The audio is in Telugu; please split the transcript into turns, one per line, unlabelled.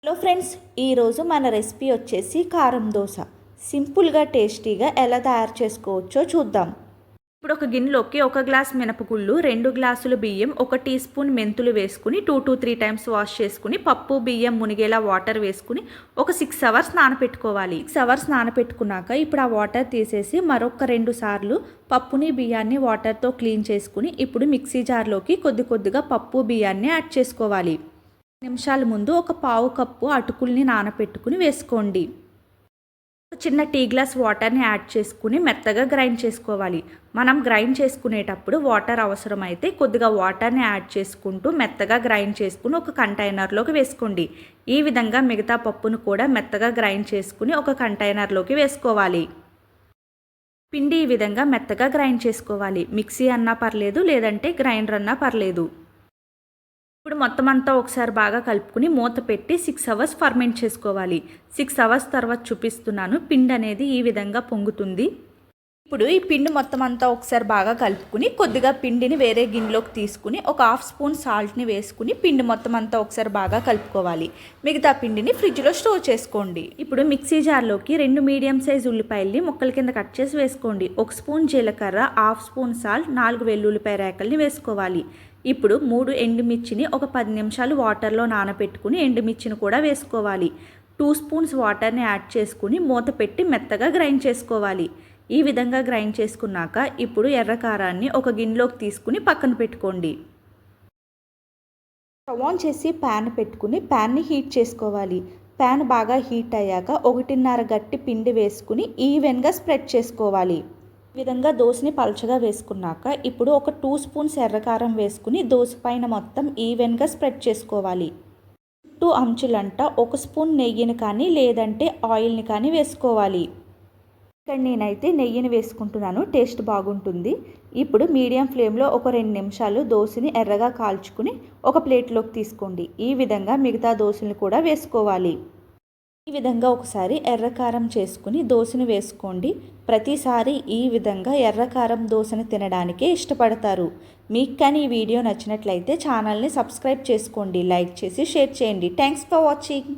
హలో ఫ్రెండ్స్, ఈరోజు మన రెసిపీ వచ్చేసి కారం దోశ. సింపుల్గా టేస్టీగా ఎలా తయారు చేసుకోవచ్చో చూద్దాం. ఇప్పుడు ఒక గిన్నెలోకి 1 గ్లాస్ మినపగుళ్ళు, 2 గ్లాసులు బియ్యం, 1 టీ స్పూన్ మెంతులు వేసుకుని 2 to 3 టైమ్స్ వాష్ చేసుకుని పప్పు బియ్యం మునిగేలా వాటర్ వేసుకుని ఒక 6 అవర్స్ నానపెట్టుకోవాలి. 6 అవర్స్ నానపెట్టుకున్నాక ఇప్పుడు ఆ వాటర్ తీసేసి మరొక 2 సార్లు పప్పుని బియ్యాన్ని వాటర్తో క్లీన్ చేసుకుని ఇప్పుడు మిక్సీ జార్లోకి కొద్దిగా పప్పు బియ్యాన్ని యాడ్ చేసుకోవాలి. నిమిషాల ముందు ఒక పావు కప్పు అటుకుల్ని నానపెట్టుకుని వేసుకోండి. చిన్న టీ గ్లాస్ వాటర్ని యాడ్ చేసుకుని మెత్తగా గ్రైండ్ చేసుకోవాలి. మనం గ్రైండ్ చేసుకునేటప్పుడు వాటర్ అవసరమైతే కొద్దిగా వాటర్ని యాడ్ చేసుకుంటూ మెత్తగా గ్రైండ్ చేసుకుని ఒక కంటైనర్లోకి వేసుకోండి. ఈ విధంగా మిగతా పప్పును కూడా మెత్తగా గ్రైండ్ చేసుకుని ఒక కంటైనర్లోకి వేసుకోవాలి. పిండి ఈ విధంగా మెత్తగా గ్రైండ్ చేసుకోవాలి. మిక్సీ అన్నా పర్లేదు, లేదంటే గ్రైండర్ అన్నా పర్లేదు. ఇప్పుడు మొత్తం అంతా ఒకసారి బాగా కలుపుకుని మూత పెట్టి 6 అవర్స్ ఫర్మెంట్ చేసుకోవాలి. 6 అవర్స్ తర్వాత చూపిస్తున్నాను. పిండి అనేది ఈ విధంగా పొంగుతుంది. ఇప్పుడు ఈ పిండి మొత్తం అంతా ఒకసారి బాగా కలుపుకుని కొద్దిగా పిండిని వేరే గిన్నెలోకి తీసుకుని ఒక 1/2 స్పూన్ సాల్ట్ని వేసుకుని పిండి మొత్తం అంతా ఒకసారి బాగా కలుపుకోవాలి. మిగతా పిండిని ఫ్రిడ్జ్లో స్టోర్ చేసుకోండి. ఇప్పుడు మిక్సీ జార్లోకి 2 మీడియం సైజ్ ఉల్లిపాయల్ని ముక్కల కింద కట్ చేసి వేసుకోండి. 1 స్పూన్ జీలకర్ర, 1/2 స్పూన్ సాల్ట్, 4 వెల్లుల్లిపాయ రేకల్ని వేసుకోవాలి. ఇప్పుడు 3 ఎండుమిర్చిని ఒక 10 నిమిషాలు వాటర్లో నానబెట్టుకుని ఎండుమిర్చిని కూడా వేసుకోవాలి. 2 స్పూన్స్ వాటర్ని యాడ్ చేసుకుని మూత పెట్టి మెత్తగా గ్రైండ్ చేసుకోవాలి. ఈ విధంగా గ్రైండ్ చేసుకున్నాక ఇప్పుడు ఎర్ర కారాన్ని ఒక గిన్నెలోకి తీసుకుని పక్కన పెట్టుకోండి. స్టవ్ ఆన్ చేసి ప్యాన్ పెట్టుకుని ప్యాన్ని హీట్ చేసుకోవాలి. ప్యాన్ బాగా హీట్ అయ్యాక 1.5 గట్టి పిండి వేసుకుని ఈవెన్గా స్ప్రెడ్ చేసుకోవాలి. ఈ విధంగా దోశని పలచగా వేసుకున్నాక ఇప్పుడు ఒక 2 స్పూన్స్ ఎర్రకారం వేసుకుని దోశ పైన మొత్తం ఈవెన్గా స్ప్రెడ్ చేసుకోవాలి. చుట్టూ అంచులంట 1 స్పూన్ నెయ్యిని కానీ లేదంటే ఆయిల్ని కానీ వేసుకోవాలి. ఇక్కడ నేనైతే నెయ్యిని వేసుకుంటున్నాను, టేస్ట్ బాగుంటుంది. ఇప్పుడు మీడియం ఫ్లేమ్లో ఒక 2 నిమిషాలు దోశని ఎర్రగా కాల్చుకుని ఒక ప్లేట్లోకి తీసుకోండి. ఈ విధంగా మిగతా దోశని కూడా వేసుకోవాలి. ఈ విధంగా ఒకసారి ఎర్రకారం చేసుకుని దోశని వేసుకోండి. ప్రతిసారి ఈ విధంగా ఎర్రకారం దోశని తినడానికే ఇష్టపడతారు. మీకు కానీ ఈ వీడియో నచ్చినట్లయితే ఛానల్ని సబ్స్క్రైబ్ చేసుకోండి, లైక్ చేసి షేర్ చేయండి. Thanks for watching.